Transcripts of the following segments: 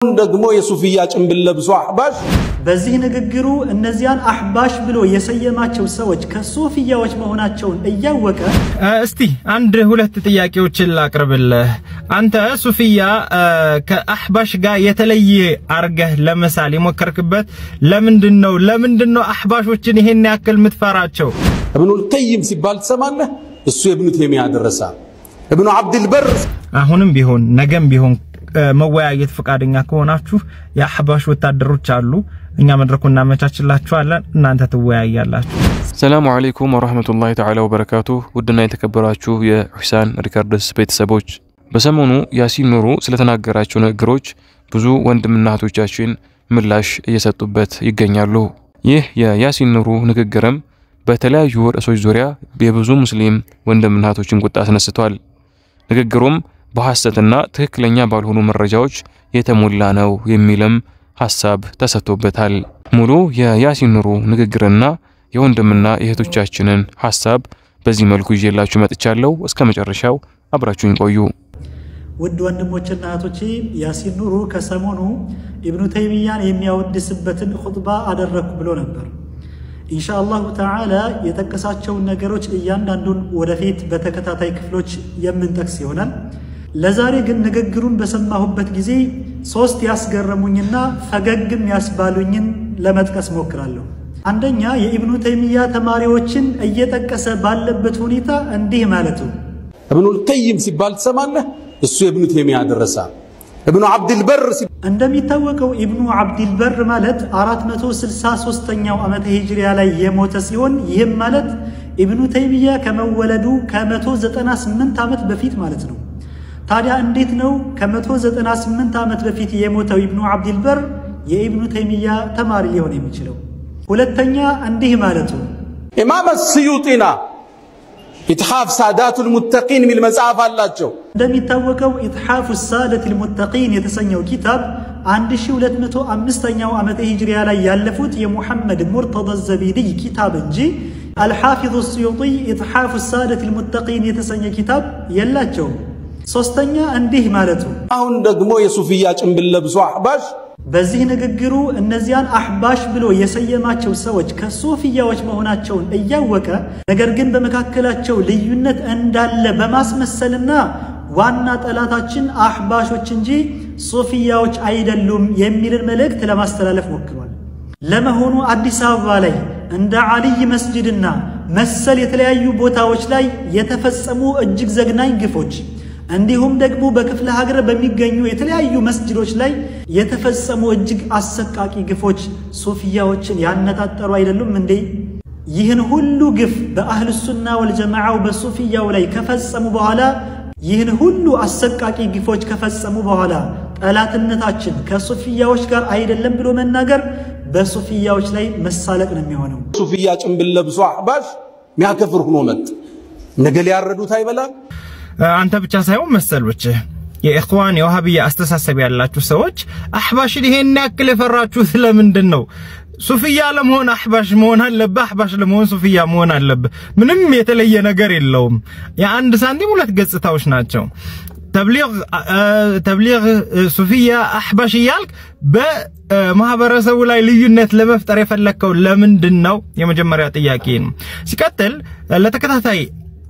ደግሞ የሱፊያ ጭንብል ለብሶ አህባሽ በዚህ ንግግሩ እነዚያን አህባሽ ብሎ የሰየማቸው ሰዎች ከሱፊያዎች መሆናቸውን እያወቀ እስቲ አንድ ሁለት ጥያቄዎችን ላቅርብልህ አንተ ሱፊያ ከአህባሽ ጋር የተለየ አርገህ ለምሳሌ ሞከርክበት ለምንድነው አህባሾችን ይሄን ያክል ምትፈራቸው ኢብኑል ቀይም ሲባል ተሰማለህ እሱ ኢብኑ ተይሚያ ደረሳ ኢብኑ አብዱል በር አሁንም ቢሆን ነገም ቢሆን መወያየት ፈቃደኛ ከሆናችሁ የአህባሽ ወታደሮች አሉ እኛ መድረኩን እናመቻችላችኋለን እናንተ ትወያያላችሁ ሰላም አለይኩም ወራህመቱላሂ ተዓላ ወበረካቱ ውድና የተከበራችሁ የሁሳን ሪካርድስ ቤተሰቦች በሰሞኑ ያሲን ኑሩ ስለተናገራቸው ነገሮች ብዙ ወንድምና እህቶቻችን ምላሽ እየሰጡበት ይገኛሉ ይህ የያሲን ኑሩ ንግግርም በተለያዩ ርዕሶች ዙሪያ የብዙ ሙስሊም ወንድምና እህቶችን ቁጣ አስነስቷል ንግግሩም በሐሰትና ትክክለኛ ባልሆኑ መረጃዎች የተሞላ ነው የሚልም ሐሳብ ተሰጥቶበታል ሙሉ የያሲን ኑሩ ንግግርና የወንድምና እህቶቻችንን ሐሳብ በዚህ መልኩ ይዤላችሁ መጥቻለሁ እስከ መጨረሻው አብራችሁን ቆዩ ውድ ወንድሞችና እህቶቼ ያሲን ኑሩ ከሰሞኑ ኢብኑ ተይሚያን የሚያወድስበትን ኹጥባ አደረኩ ብሎ ነበር ኢንሻአላሁ ተዓላ የተከሳቸው ነገሮች እያንዳንዱን ወደፊት በተከታታይ ክፍሎች የምንጠቅስ ይሆናል ለዛሬ ግን ንግግሩን በሰማሁበት ጊዜ ሶስት ያስገረሙኝና ፈገግም ያስባሉኝን ለመጥቀስ ሞክራለሁ አንደኛ የኢብኑ ተይሚያ ተማሪዎችን እየተጠቀሰ ባለበት ሁኔታ እንዲህ ማለቱ ኢብኑል ቀይም ሲባል ተሰማለህ እሱ ኢብኑ ተይሚያ ደረሳ ኢብኑ አብዱል በር እንደሚታወቀው ኢብኑ አብዱል በር ማለት 463ኛው ዓመተ ሂጅሪያ ላይ የሞተ ሲሆን ይህም ማለት ኢብኑ ተይሚያ ከመወለዱ ከ198 ዓመት በፊት ማለት ነው ታዲያ እንዴት ነው ከ198 ዓመት በፊት የሞተው ኢብኑ አብዱል በር የኢብኑ ተይሚያ ተማሪ ሊሆን የሚችለው ሁለተኛ እንዲህ ማለቱ ኢማም አስዩጢና ኢትሓፍ ሳዳቱል ሙተቂን ሚል መጽሐፍ አላቸው እንደሚታወቀው ኢትሓፍ ሳዳቱል ሙተቂን የተሰኘው ኪታብ 1205ኛው ዓመተ ሂጅሪያ ላይ ያለፉት የሙሐመድ ሙርተዳ ዘቢዲ ኪታብ እንጂ አልሐፊዝ አስዩጢ ኢትሓፍ ሳዳቱል ሙተቂን የተሰኘ ኪታብ የላቸው ሶስተኛ እንዲህ ማለቱ አሁን ደግሞ የሱፊያ ጭንብል ለብሶ አህባሽ በዚህ ንግግሩ እነዚያን አህባሽ ብሎ የሰየማቸው ሰዎች ከሱፊያዎች መሆናቸውን እያወቀ ነገር ግን በመካከላቸው ልዩነት እንዳለ በማስመሰልና ዋና ጠላታችን አህባሾች እንጂ ሱፊያዎች አይደሉም የሚልን መልእክት ለማስተላለፍ ሞክሯል ለመሆኑ አዲስ አበባ ላይ እንደ አልይ መስጂድና መሰል የተለያዩ ቦታዎች ላይ የተፈጸሙ እጅግ ዘግናኝ ግፎች እንዲሁም ደግሞ በክፍለ ሀገር በሚገኙ የተለያዩ መስጂዶች ላይ የተፈጸሙ እጅግ አሰቃቂ ግፎች ሱፊያዎችን ያነጣጠሩ አይደሉም እንዴ ይህን ሁሉ ግፍ በአህሉ ሱና ወልጀማዓው በሱፊያው ላይ ከፈጸሙ በኋላ ይህን ሁሉ አሰቃቂ ግፎች ከፈጸሙ በኋላ ጠላትነታችን ከሱፊያዎች ጋር አይደለም ብሎ መናገር በሱፊያዎች ላይ መሳለቅ ነው የሚሆነው ሱፊያ ጭንብል ለብሶ አህባሽ ሚያከፍር ሆኖ መጥ ነገ ሊያረዱት አይበላም አንተ ብቻ ሳይሆን መሰሎች የኢኽዋን የዋሃቢያ አስተሳሰብ ያላችሁ ሰዎች አህባሽን ይሄን ያክል ፈራችሁ ስለምንድነው ሱፊያ ለመሆን አህባሽ መሆን አለበት አህባሽ ለመሆን ሱፊያ መሆን አለበት ምንም የተለየ ነገር የለውም የአንድ ሳንቲም ሁለት ገጽታዎች ናቸው ተብሊግ ሱፊያ አህባሽ ያልክ በማህበረሰቡ ላይ ልዩነት ለመፍጠር የፈለከው ለምንድነው የመጀመሪያ ጥያቄ ነው ሲቀጥል ለተከታታይ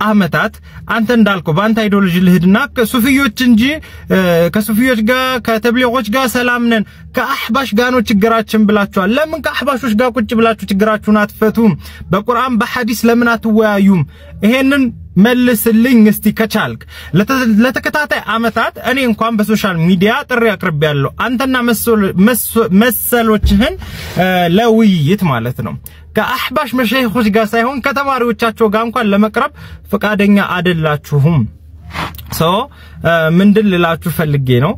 አመታት አንተ እንዳልከው ባንተ አይዲዮሎጂ ልህድና ከሱፊዮች እንጂ ከሱፊዮች ጋር ከተብሊጎች ጋር ሰላም ነን ከአህባሽ ጋር ነው ችግራችን ብላችኋል ለምን ከአህባሾች ጋር ቁጭ ብላችሁ ችግራችሁን አትፈቱም በቁርአን በሐዲስ ለምን አትወያዩም ይሄንን መልስልኝ እስቲ ከቻልክ ለተከታታይ አመታት እኔ እንኳን በሶሻል ሚዲያ ጥሪ አቅርቤያለሁ አንተና መሰሎችህን ለውይይት ማለት ነው ከአህባሽ መሸይኾች ጋር ሳይሆን ከተማሪዎቻቸው ጋር እንኳን ለመቅረብ ፈቃደኛ አይደላችሁም ምንድን ልላችሁ ፈልጌ ነው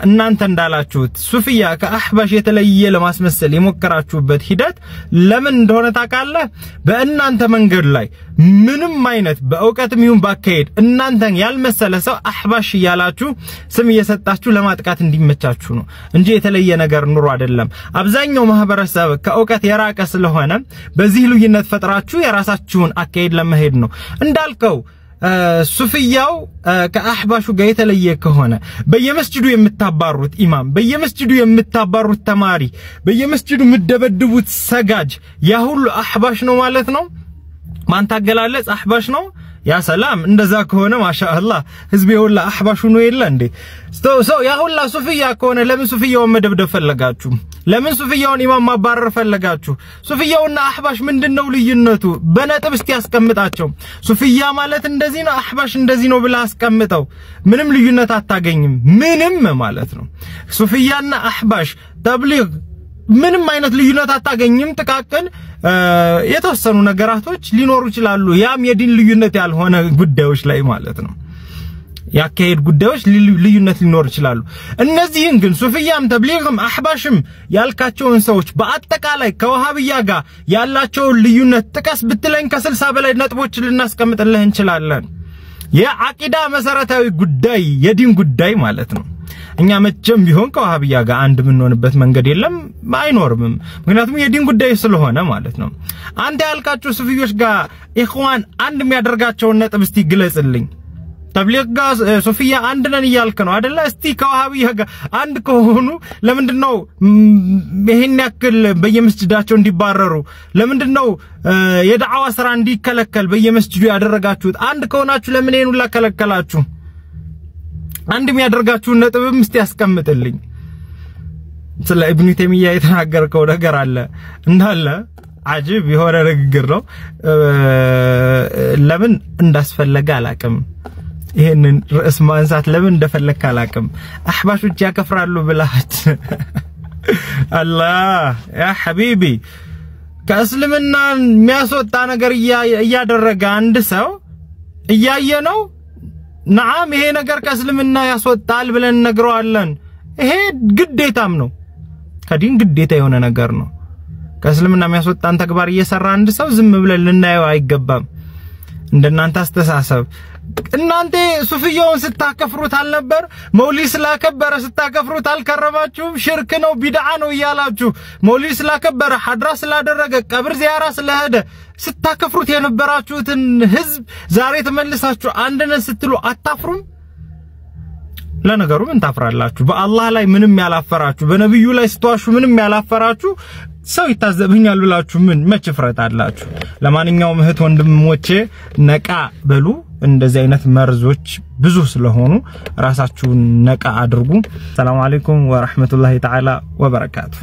እናንተ እንዳላችሁት ሱፊያ ከአህባሽ የተለየ ለማስመሰል የሞከራችሁበት ሂደት ለምን እንደሆነ ታውቃለህ በእናንተ መንገድ ላይ ምንም አይነት በእውቀትም ይሁን ባካሄድ እናንተን ያልመሰለ ሰው አህባሽ ያላችሁ ስም እየሰጣችሁ ለማጥቃት እንዲመቻችሁ ነው እንጂ የተለየ ነገር ኑሮ አይደለም አብዛኛው ማህበረሰብ ከእውቀት የራቀ ስለሆነ በዚህ ልዩነት ፈጥራችሁ የራሳችሁን አካሄድ ለመሄድ ነው እንዳልከው ሱፊያው ከአህባሹ ጋር የተለየ ከሆነ በየመስጂዱ የምታባሩት ኢማም በየመስጂዱ የምታባሩት ተማሪ በየመስጂዱ የምትደበድቡት ሰጋጅ ያ ሁሉ አህባሽ ነው ማለት ነው ማን ታገላለጽ አህባሽ ነው ያ ሰላም እንደዛ ከሆነ ማሻአላህ ህዝብ ይሁላ አህባሹ ነው የለ እንዴ ሰው ያ ሁላ ሱፊያ ከሆነ ለምን ሱፊያውን መደብደብ ፈለጋችሁ ለምን ሱፊያውን ኢማም ማባረር ፈለጋችሁ ሱፊያውና አህባሽ ምንድነው ልዩነቱ በነጥብ እስቲ ያስቀምጣቸው ሱፊያ ማለት እንደዚህ ነው አህባሽ እንደዚህ ነው ብላ አስቀምጠው ምንም ልዩነት አታገኝም ምንም ማለት ነው ሱፊያና አህባሽ ተብሊግ ምንም አይነት ልዩነት አታገኝም ተቃቀን የተወሰኑ ነገራቶች ሊኖሩ ይችላሉ ያም የዲን ልዩነት ያልሆነ ጉዳዮች ላይ ማለት ነው ያካሄድ ጉዳዮች ልዩነት ሊኖር ይችላሉ እነዚህን ግን ሱፊያም ተብሊግም አህባሽም ያልካቸውን ሰዎች በአጠቃላይ ከወሃቢያ ጋር ያላቸው ልዩነት ጥቀስ ብትለኝ ከ60 በላይ ነጥቦች ልናስቀምጥልህ እንችላለን የአቂዳ መሰረታዊ ጉዳይ የዲን ጉዳይ ማለት ነው እኛ መቼም ቢሆን ከወሃቢያ ጋር አንድ ምንሆንበት መንገድ የለም አይኖርም ምክንያቱም የዲን ጉዳይ ስለሆነ ማለት ነው አንተ ያልካቸው ሱፊዮች ጋር ኢኽዋን አንድ የሚያደርጋቸው ነጥብ እስቲ ግለጽልኝ ተብሊግ ጋር ሱፊያ አንድ ነን ይያልከ ነው አይደለ እስቲ ከወሃቢያ ጋር አንድ ከሆኑ ለምንድነው ይሄን ያክል በየመስጂዳቸው እንዲባረሩ ለምንድነው የዳዕዋ ስራ እንዲከለከል በየመስጂዱ ያደረጋችሁት አንድ ከሆናችሁ ለምን ይሄን ሁላ ከለከላችሁ አንድ የሚያደርጋችሁ ነጥብም እስቲ ያስቀምጥልኝ ስለ ኢብኑ ተይሚያ የተናገርከው ነገር አለ እንዳለ አጂብ የሆነ ንግግር ነው ለምን እንዳስፈለገ አላቅም ይሄንን ርዕስ ማንሳት ለምን እንደፈለክ አላቅም አህባሾች ያከፍራሉ ብላች አላህ ያ ሐቢቢ ከእስልምና የሚያስወጣ ነገር እያደረገ አንድ ሰው እያየ ነው نعم ይሄ ነገር ከእስልምና ያስወጣል ብለን ነግረዋለን ይሄ ግዴታም ነው ከዲን ግዴታ የሆነ ነገር ነው ከእስልምና የሚያስወጣን ተግባር እየሰራ አንድ ሰው ዝም ብለን ልናየው አይገባም እንደናንተ አስተሳሰብ እናንተ ሱፊያውን ስታከፍሩት አልነበር መውሊድ ስላከበረ ስታከፍሩት አልከረማችሁም ሽርክ ነው ቢድዓ ነው ይያላችሁ መውሊድ ስላከበረ ሐድራ ስላደረገ ቀብር ዚያራ ስለሄደ ስታከፍሩት የነበራችሁትን ህዝብ ዛሬ ተመልሳችሁ አንድነን ስትሉ አታፍሩም ለነገሩ ምን ታፍራላችሁ በአላህ ላይ ምንም ያላፈራችሁ በነብዩ ላይ ስትዋሹ ምንም ያላፈራችሁ ሰው ይታዘብኛል ብላችሁ ምን መጭፍረት አላችሁ ለማንኛውም እህት ወንድሞቼ ነቃ በሉ እንደዚህ አይነት መርዞች ብዙ ስለሆኑ ራሳችሁን ነቃ አድርጉ ሰላም አለይኩም ወራህመቱላሂ ተዓላ ወበረካቱ